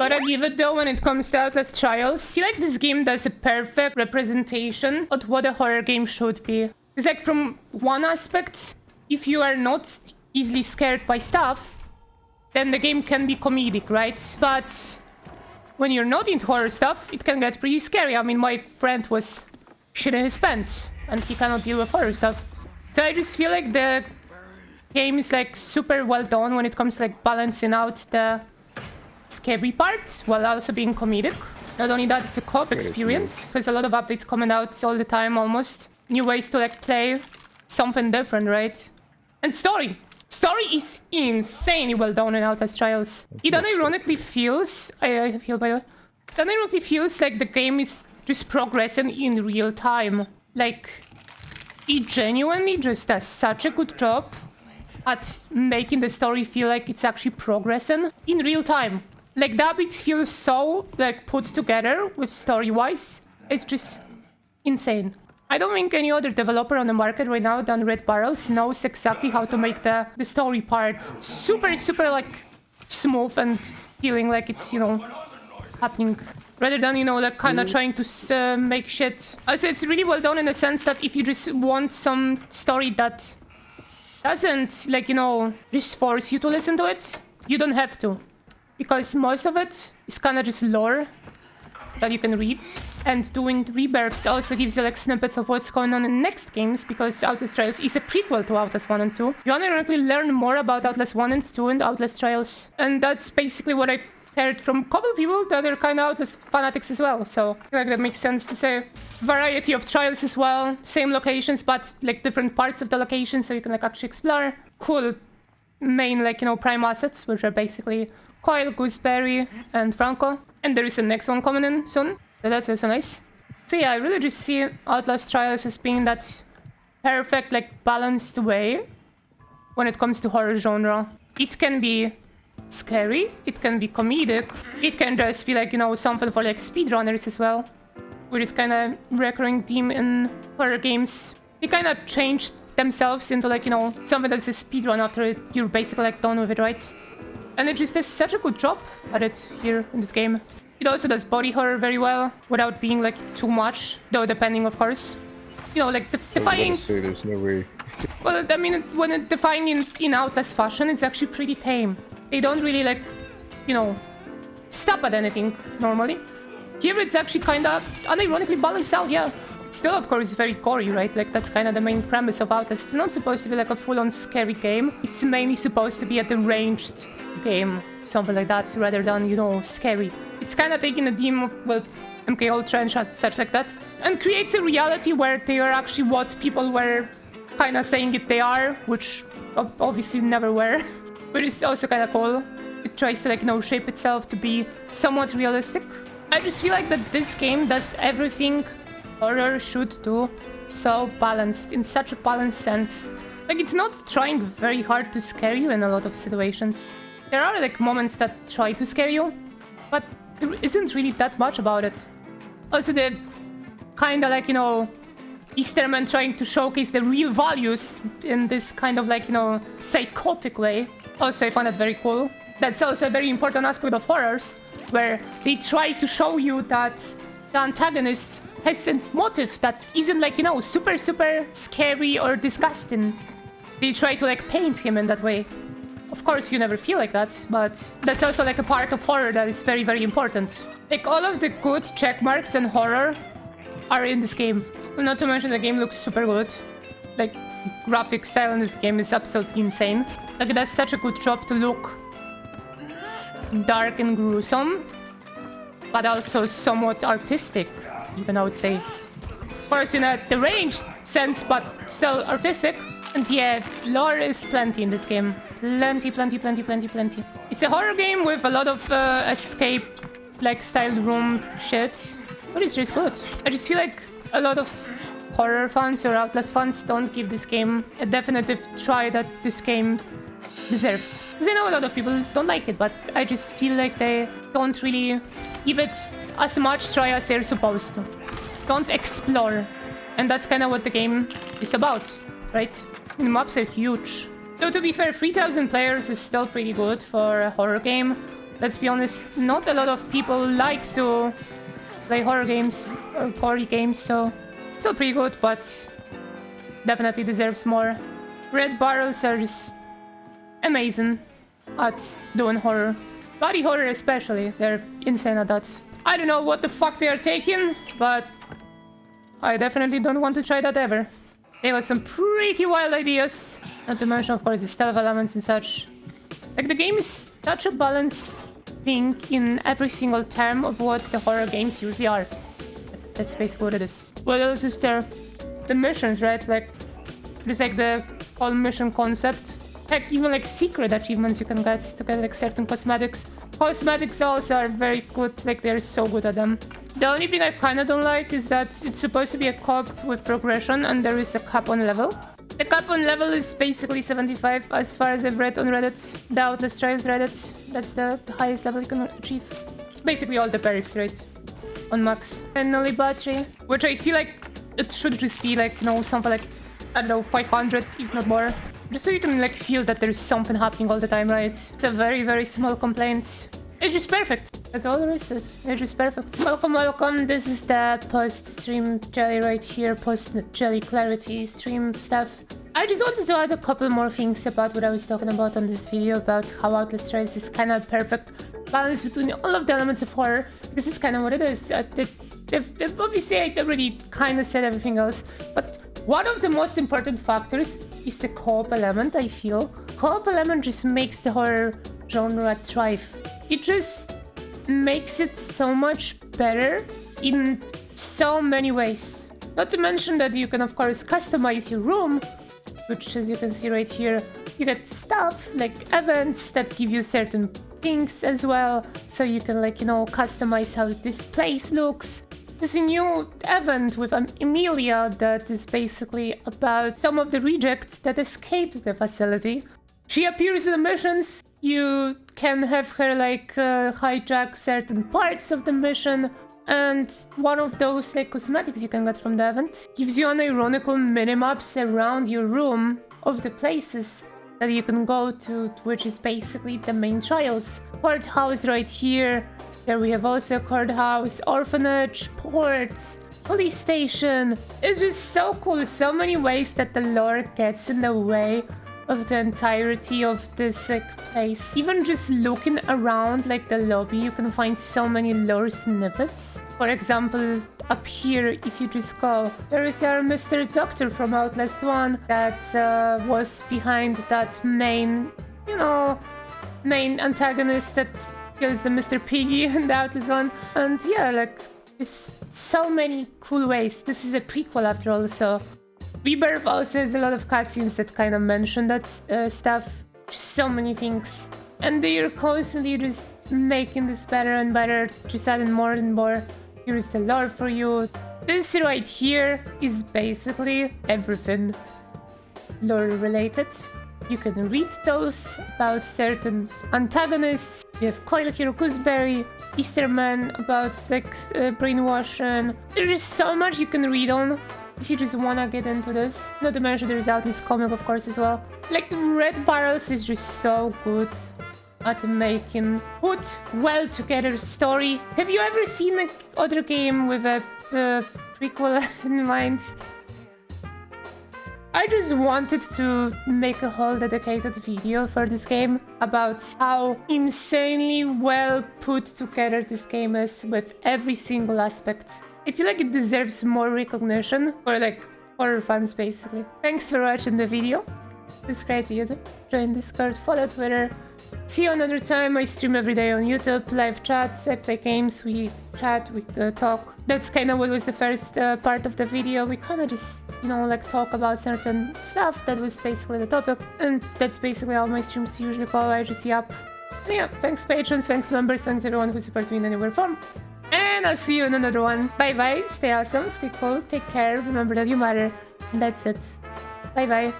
But I give it though when it comes to Outlast Trials. I feel like this game does a perfect representation of what a horror game should be. It's like from one aspect, if you are not easily scared by stuff, then the game can be comedic, right? But when you're not into horror stuff, it can get pretty scary. I mean, my friend was shitting his pants and he cannot deal with horror stuff. So I just feel like the game is like super well done when it comes to like balancing out the scary part while also being comedic. Not only that, it's a co-op experience. There's a lot of updates coming out all the time almost. New ways to like play something different, right? And story is insanely well done in Outlast Trials. It unironically feels... I feel by the way. It unironically feels like the game is just progressing in real time. Like, it genuinely just does such a good job at making the story feel like it's actually progressing in real time. Like, the updates feel so, like, put together with story-wise. It's just insane. I don't think any other developer on the market right now than Red Barrels knows exactly how to make the story part super, like, smooth and feeling like it's, you know, happening. Rather than, you know, like, kind of trying to make shit. Also, it's really well done in the sense that if you just want some story that doesn't, like, you know, just force you to listen to it, you don't have to. Because most of it is kind of just lore that you can read. And doing rebirths also gives you like snippets of what's going on in next games, because Outlast Trials is a prequel to Outlast 1 and 2. You ironically learn more about Outlast 1 and 2 in Outlast Trials. And that's basically what I've heard from a couple people that are kind of Outlast fanatics as well. So I feel like that makes sense to say. Variety of trials as well. Same locations, but like different parts of the location, so you can like actually explore. Cool main, like, you know, prime assets, which are basically Coil, Gooseberry, and Franco. And there is the next one coming in soon. So that's also nice. So yeah, I really just see Outlast Trials as being that perfect, like, balanced way when it comes to horror genre. It can be scary, it can be comedic, it can just be like, you know, something for like speedrunners as well. Which is kind of recurring theme in horror games. They kind of changed themselves into like, you know, something that's a speedrun after you're basically like done with it, right? And it just does such a good job at it here in this game. It also does body horror very well, without being like too much, though depending of course. You know, like defying... There's no way. Well, I mean, when it defying in Outlast fashion, it's actually pretty tame. They don't really like, you know, stop at anything normally. Here it's actually kind of unironically balanced out, yeah. Still, of course, very gory, right? Like, that's kind of the main premise of Outlast. It's not supposed to be like a full-on scary game. It's mainly supposed to be a deranged game, something like that, rather than, you know, scary. It's kind of taking a theme of, well, MK Ultra and such like that, and creates a reality where they are actually what people were kind of saying it they are, which obviously never were. But it's also kind of cool. It tries to, like, you know, shape itself to be somewhat realistic. I just feel like that this game does everything horror should do, so balanced, in such a balanced sense. Like, it's not trying very hard to scare you in a lot of situations. There are, like, moments that try to scare you, but there isn't really that much about it. Also, the kind of, like, you know, Easterman trying to showcase the real values in this kind of, like, you know, psychotic way. Also, I find that very cool. That's also a very important aspect of horrors, where they try to show you that the antagonist has a motive that isn't, like, you know, super scary or disgusting. They try to, like, paint him in that way. Of course, you never feel like that, but that's also, like, a part of horror that is very important. Like, all of the good checkmarks in horror are in this game. Not to mention the game looks super good. Like, graphic style in this game is absolutely insane. Like, it does such a good job to look dark and gruesome, but also somewhat artistic, even I would say. Of course, in a deranged sense, but still artistic. And yeah, lore is plenty in this game. Plenty. It's a horror game with a lot of escape, like, styled room shit, but it's just good. I just feel like a lot of horror fans or Outlast fans don't give this game a definitive try that this game deserves. Because I know a lot of people don't like it, but I just feel like they don't really give it as much try as they're supposed to. Don't explore. And that's kind of what the game is about, right? The maps are huge. Though to be fair, 3,000 players is still pretty good for a horror game. let's be honest, not a lot of people like to play horror games or gory games, so still pretty good, but definitely deserves more. Red barrels are just amazing at doing horror. Body horror especially, they're insane at that. I don't know what the fuck they are taking, but I definitely don't want to try that ever. They got some pretty wild ideas. Not to mention, of course, the stealth elements and such. Like, the game is such a balanced thing in every single term of what the horror games usually are. That's basically what it is. What else is there? The missions, right? Like, just like the whole mission concept. Heck, even like secret achievements you can get to get like certain cosmetics. Cosmetics also are very good, like they're so good at them. The only thing I kinda don't like is that it's supposed to be a co-op with progression and there is a cap on level. The cap on level is basically 75 as far as I've read on Reddit. The Outlast Trials Reddit, that's the highest level you can achieve. It's basically all the perks, right? On max. Finally battery, which I feel like it should just be like, you know, something like, I don't know, 500 if not more. Just so you can like feel that there's something happening all the time, right? It's a very, very small complaint. It's just perfect. That's all there is to it. It's just perfect. Welcome, welcome. This is the post-stream jelly right here. Post-jelly clarity stream stuff. I just wanted to add a couple more things about what I was talking about on this video, about how Outlast Trials is kind of perfect balance between all of the elements of horror. This is kind of what it is. Obviously, I already kind of said everything else, but one of the most important factors is the co-op element, I feel. Co-op element just makes the horror genre thrive. It just makes it so much better in so many ways. Not to mention that you can, of course, customize your room, which, as you can see right here, you get stuff like events that give you certain things as well. So you can, like, you know, customize how this place looks. There's a new event with Emilia that is basically about some of the rejects that escaped the facility. She appears in the missions. You can have her like hijack certain parts of the mission, and one of those like cosmetics you can get from the event gives you an ironical minimaps around your room of the places that you can go to, which is basically the main trials. Courthouse right here. There we have also courthouse, orphanage, port, police station. It's just so cool. So many ways that the lore gets in the way of the entirety of this like place. Even just looking around like the lobby, you can find so many lore snippets. For example, up here, if you just go, there is our Mr. Doctor from Outlast 1 that was behind that main, you know, main antagonist that kills the Mr. Piggy in the Outlast 1. And yeah, like, just so many cool ways. This is a prequel after all, so Rebirth also has a lot of cutscenes that kind of mention that stuff. Just so many things. And they're constantly just making this better and better, just adding more and more. Here's the lore for you. This right here is basically everything lore related. You can read those about certain antagonists. You have Coil Hero Gooseberry, Easterman about like brainwashing. There's just so much you can read on if you just wanna get into this. Not to mention there's Outlast comic, of course, as well. Like, Red Barrels is just so good at making put well together story. Have you ever seen an other game with a prequel in mind? I just wanted to make a whole dedicated video for this game about how insanely well put together this game is with every single aspect. I feel like it deserves more recognition for like horror fans basically. Thanks for watching the video. Subscribe to YouTube, join Discord, follow Twitter. See you another time. I stream every day on YouTube, live chats, I play games, we chat, we talk. That's kind of what was the first part of the video. We kind of just, you know, like talk about certain stuff. That was basically the topic. And that's basically how my streams usually go. I just yap. And yeah, thanks patrons, thanks members, thanks everyone who supports me in any form. And I'll see you in another one. Bye bye, stay awesome, stay cool, take care, remember that you matter. And that's it. Bye bye.